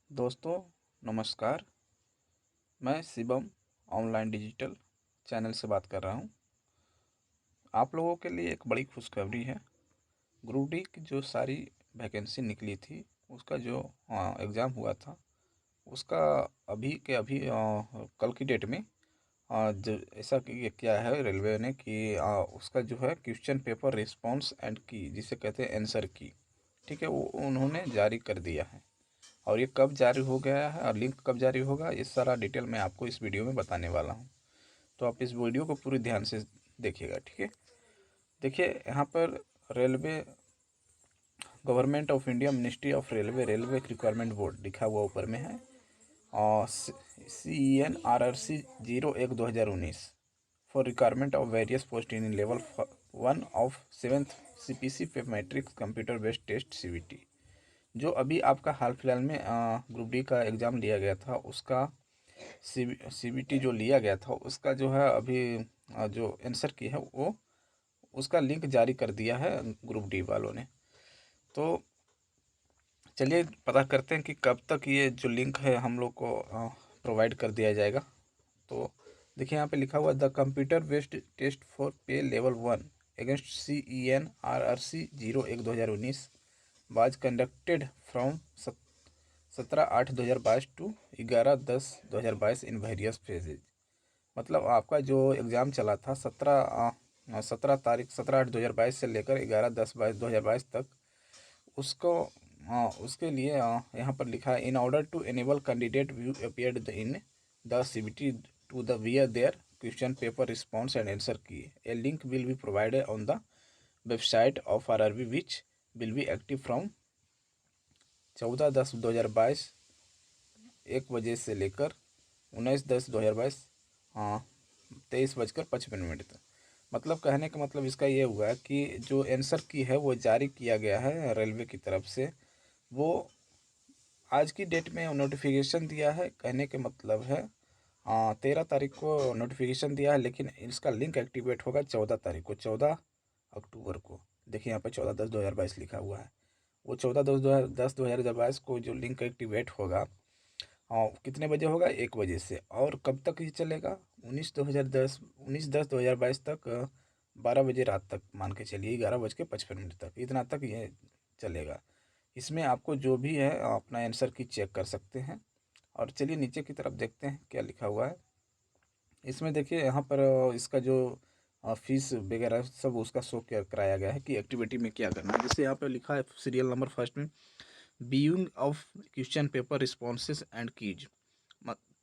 दोस्तों नमस्कार। मैं शिवम ऑनलाइन डिजिटल चैनल से बात कर रहा हूं। आप लोगों के लिए एक बड़ी खुशखबरी है। ग्रुप डी की जो सारी वैकेंसी निकली थी उसका जो एग्ज़ाम हुआ था उसका अभी के अभी कल की डेट में जो ऐसा किया है रेलवे ने कि उसका जो है क्वेश्चन पेपर रिस्पॉन्स एंड की जिसे कहते हैं आंसर की, ठीक है, वो उन्होंने जारी कर दिया है। और ये कब जारी हो गया है और लिंक कब जारी होगा, ये सारा डिटेल मैं आपको इस वीडियो में बताने वाला हूँ। तो आप इस वीडियो को पूरी ध्यान से देखिएगा, ठीक है। देखिए यहाँ पर railway government of India ministry of railway railway requirement board लिखा हुआ ऊपर में है और CENRRC 01/2019 for requirement of various post in level 1 of 7th CPC pay matrix computer based test CBT। जो अभी आपका हाल फिलहाल में ग्रुप डी का एग्ज़ाम लिया गया था उसका CBT जो लिया गया था उसका जो है अभी जो आंसर की है वो उसका लिंक जारी कर दिया है ग्रुप डी वालों ने। तो चलिए पता करते हैं कि कब तक ये जो लिंक है हम लोग को प्रोवाइड कर दिया जाएगा। तो देखिए यहाँ पे लिखा हुआ the computer based test for pay level 1 against CENRRC 01/2019 was conducted from 17/8/2022 to 11/10/2022 in various phases. मतलब आपका जो एग्ज़ाम चला था 17/8/2022 से लेकर 11/10/2022 तक उसको उसके लिए यहाँ पर लिखा है in order to enable candidate view appeared in the CBT to the wear their question paper response and answer key a link will be provided on the website of RRB which will be active from 14/10/2022 1 बजे से लेकर 19/10/2022 हाँ 23:55 तक। मतलब कहने का मतलब इसका ये हुआ कि जो आंसर की है वो जारी किया गया है रेलवे की तरफ से, वो आज की डेट में नोटिफिकेशन दिया है। कहने के मतलब है 13 तारीख को नोटिफिकेशन दिया है, लेकिन इसका लिंक एक्टिवेट होगा 14 तारीख को, 14 अक्टूबर को। देखिए यहाँ पर 14/10/2022 लिखा हुआ है। वो 14/10/2022 को जो लिंक एक्टिवेट होगा कितने बजे होगा, 1 बजे से। और कब तक ये चलेगा, 19/10/2022 तक 12 बजे रात तक, मान के चलिए 11:55 तक, इतना तक ये चलेगा। इसमें आपको जो भी है अपना आंसर की चेक कर सकते हैं। और चलिए नीचे की तरफ देखते हैं क्या लिखा हुआ है। इसमें देखिए यहाँ पर इसका जो फीस वगैरह सब उसका शो कराया गया है कि एक्टिविटी में क्या करना है। जैसे यहाँ पर लिखा है सीरियल नंबर फर्स्ट में viewing of question paper responses and keys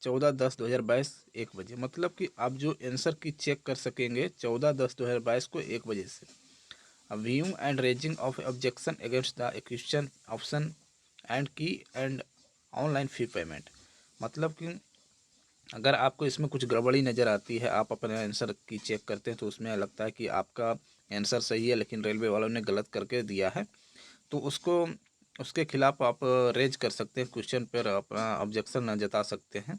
14/10/2022 1 बजे। मतलब कि आप जो आंसर की चेक कर सकेंगे 14/10/2022 को 1 बजे से। Viewing and raising of objection against the question option and की एंड ऑनलाइन फी पेमेंट। मतलब कि अगर आपको इसमें कुछ गड़बड़ी नज़र आती है, आप अपने आंसर की चेक करते हैं तो उसमें लगता है कि आपका आंसर सही है लेकिन रेलवे वालों ने गलत करके दिया है, तो उसको उसके खिलाफ आप रेज कर सकते हैं, क्वेश्चन पर अपना ऑब्जेक्शन जता सकते हैं।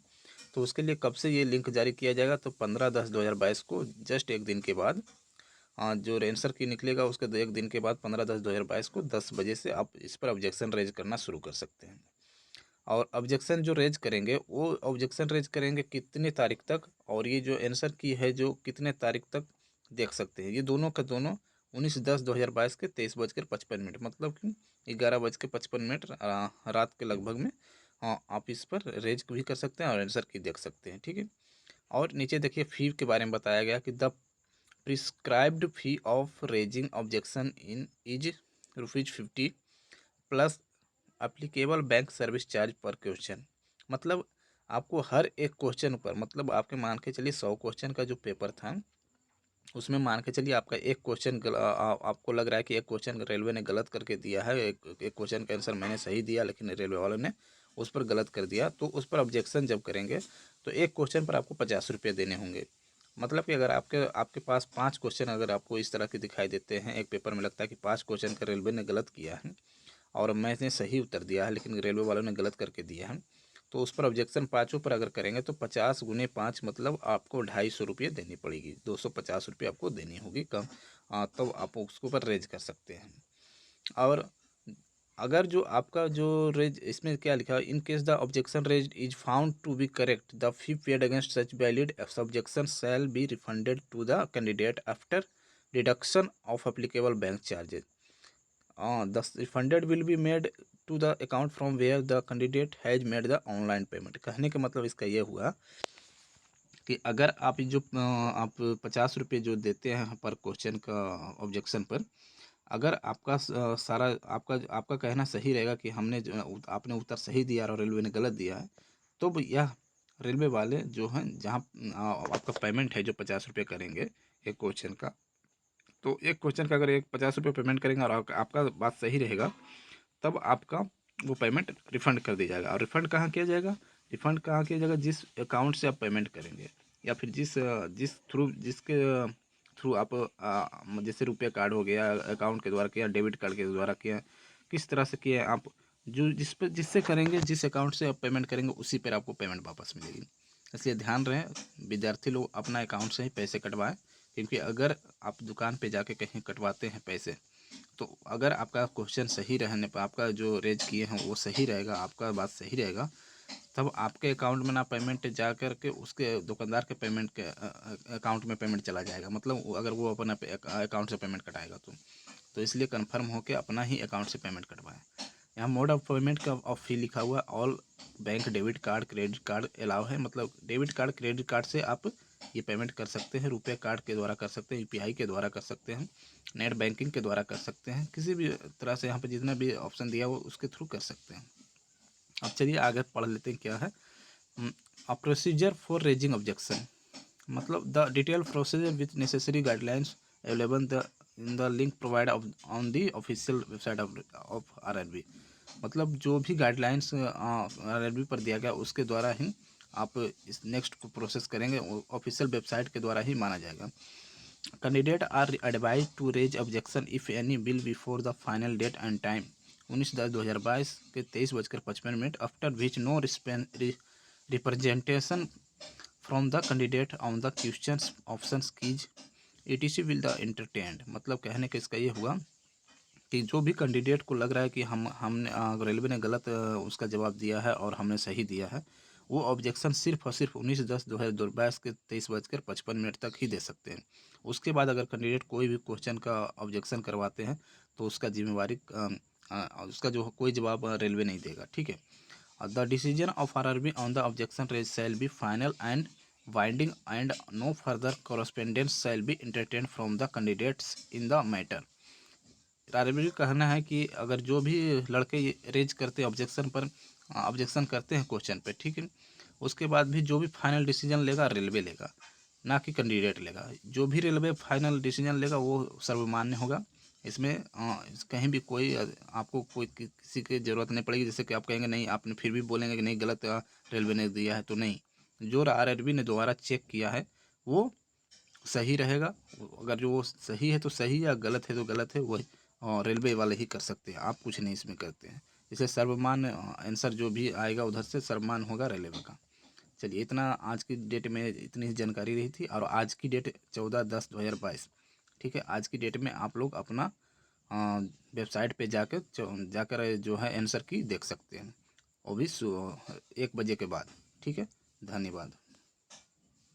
तो उसके लिए कब से ये लिंक जारी किया जाएगा, तो 15/10/2022 को जस्ट एक दिन के बाद जो आंसर की निकलेगा उसके 1 दिन के बाद 15/10/2022 को 10 बजे से आप इस पर ऑब्जेक्शन रेज करना शुरू कर सकते हैं। और ऑब्जेक्शन जो रेज करेंगे वो ऑब्जेक्शन रेज करेंगे कितने तारीख तक, और ये जो आंसर की है जो कितने तारीख तक देख सकते हैं। ये दोनों का दोनों 19/10/2022 के 23:55, मतलब कि 11:55 रात के लगभग में आप इस पर रेज भी कर सकते हैं और आंसर की देख सकते हैं, ठीक है। और नीचे देखिए फी के बारे में बताया गया कि the prescribed fee of raising objection in is ₹50 plus applicable bank service charge पर क्वेश्चन। मतलब आपको हर एक क्वेश्चन पर, मतलब आपके मान के चलिए 100 क्वेश्चन का जो पेपर था उसमें मान के चलिए आपका एक क्वेश्चन आपको लग रहा है कि एक क्वेश्चन रेलवे ने गलत करके दिया है, एक क्वेश्चन का आंसर मैंने सही दिया लेकिन रेलवे वालों ने उस पर गलत कर दिया, तो उस पर ऑब्जेक्शन जब करेंगे तो एक क्वेश्चन पर आपको 50 रुपये देने होंगे। मतलब कि अगर आपके आपके पास 5 क्वेश्चन अगर आपको इस तरह के दिखाई देते हैं, एक पेपर में लगता है कि 5 क्वेश्चन का रेलवे ने गलत किया है और मैंने सही उत्तर दिया है लेकिन रेलवे वालों ने गलत करके दिया है, तो उस पर ऑब्जेक्शन पाँचों पर अगर करेंगे तो 50 × 5 मतलब आपको 250 रुपये देनी पड़ेगी, 250 रुपये आपको देनी होगी कम, तब आप उसके ऊपर रेज कर सकते हैं। और अगर जो आपका जो रेज इसमें क्या लिखा है, in case the objection raise is found to be correct the fee paid against such valid objection shall be refunded to the candidate after deduction of applicable bank charges. The refunded will be made to the account from where the candidate has made the online payment. कहने का मतलब इसका ये हुआ कि अगर आप जो आप 50 रुपये जो देते हैं पर क्वेश्चन का ऑब्जेक्शन पर, अगर आपका सारा आपका कहना सही रहेगा कि हमने जो आपने उत्तर सही दिया और रेलवे ने गलत दिया है, तो यह रेलवे वाले जो हैं जहाँ आपका पेमेंट है जो 50 रुपये करेंगे एक क्वेश्चन का, तो एक क्वेश्चन का अगर एक 50 रुपये पेमेंट करेंगे और आपका बात सही रहेगा, तब आपका वो पेमेंट रिफ़ंड कर दिया जाएगा। और रिफ़ंड कहाँ किया जाएगा? रिफ़ंड कहाँ किया जाएगा? जिस अकाउंट से आप पेमेंट करेंगे या फिर जिसके थ्रू आप जैसे रुपया कार्ड हो गया, अकाउंट के द्वारा किया, डेबिट कार्ड के द्वारा किया, किस तरह से किया आप, जो जिससे करेंगे, जिस अकाउंट से आप पेमेंट करेंगे उसी पर आपको पेमेंट वापस मिलेगी। इसलिए ध्यान रहे विद्यार्थी लोग अपना अकाउंट से ही पैसे कटवाएं, क्योंकि अगर आप दुकान पे जाके कहीं कटवाते हैं पैसे, तो अगर आपका क्वेश्चन सही रहने पर, आपका जो रेज किए हैं वो सही रहेगा, आपका बात सही रहेगा, तब आपके अकाउंट में ना पेमेंट जा कर के उसके दुकानदार के पेमेंट के अकाउंट में पेमेंट चला जाएगा। मतलब अगर वो अपना अकाउंट से पेमेंट कटाएगा तो इसलिए कंफर्म होकर अपना ही अकाउंट से पेमेंट कटवाएं। यहाँ मोड ऑफ पेमेंट का ऑफ फी लिखा हुआ, all bank debit card credit card allow है। मतलब डेबिट कार्ड क्रेडिट कार्ड से आप ये पेमेंट कर सकते हैं, रुपये कार्ड के द्वारा कर सकते हैं, यूपीआई के द्वारा कर सकते हैं, नेट बैंकिंग के द्वारा कर सकते हैं, किसी भी तरह से यहाँ पे जितना भी ऑप्शन दिया वो उसके थ्रू कर सकते हैं। अब चलिए आगे पढ़ लेते हैं क्या है। प्रोसीजर फॉर रेजिंग ऑब्जेक्शन, मतलब the detail procedure with necessary guidelines available in the link provide on the official website of RRB. मतलब जो भी गाइडलाइंस आरआरबी पर दिया गया उसके द्वारा ही आप इस नेक्स्ट को प्रोसेस करेंगे, ऑफिशियल वेबसाइट के द्वारा ही माना जाएगा। Candidate are advise to raise objection if any bill before the final date and time 19/10/2022 के 23:55 after which no representation from the candidate on the question option keys ETC will the entertained. मतलब कहने का इसका ये हुआ कि जो भी कैंडिडेट को लग रहा है कि हमने रेलवे ने गलत उसका जवाब दिया है और हमने सही दिया है, वो ऑब्जेक्शन सिर्फ और सिर्फ 19/10/2022 के 23:55 तक ही दे सकते हैं। उसके बाद अगर कैंडिडेट कोई भी क्वेश्चन का ऑब्जेक्शन करवाते हैं तो उसका जिम्मेवारी उसका जो कोई जवाब रेलवे नहीं देगा। ठीक है। The decision of RRB on the objection raise shall be final and binding and no further correspondence shall be entertain from the candidates in the matter. RRB का कहना है कि अगर जो भी लड़के रेज करते हैं ऑब्जेक्शन पर, ऑब्जेक्शन करते हैं क्वेश्चन पे, ठीक है, उसके बाद भी जो भी फाइनल डिसीजन लेगा रेलवे लेगा, ना कि कैंडिडेट लेगा। जो भी रेलवे फाइनल डिसीजन लेगा वो सर्वमान्य होगा। इसमें कहीं भी कोई आपको कोई किसी की ज़रूरत नहीं पड़ेगी। जैसे कि आप कहेंगे नहीं, आपने फिर भी बोलेंगे कि नहीं गलत रेलवे ने दिया है, तो नहीं, जो आरआरबी ने दोबारा चेक किया है वो सही रहेगा। अगर जो वो सही है तो सही, या गलत है तो गलत है, वही और रेलवे वाले ही कर सकते हैं, आप कुछ नहीं इसमें करते हैं। इसे सर्वमान्य आंसर जो भी आएगा उधर से सर्वमान्य होगा रेलवे का। चलिए इतना आज की डेट में इतनी ही जानकारी रही थी। और आज की डेट 14/10/2022, ठीक है। आज की डेट में आप लोग अपना वेबसाइट पे जाकर जो है आंसर की देख सकते हैं, वो भी 1 बजे के बाद। ठीक है, धन्यवाद।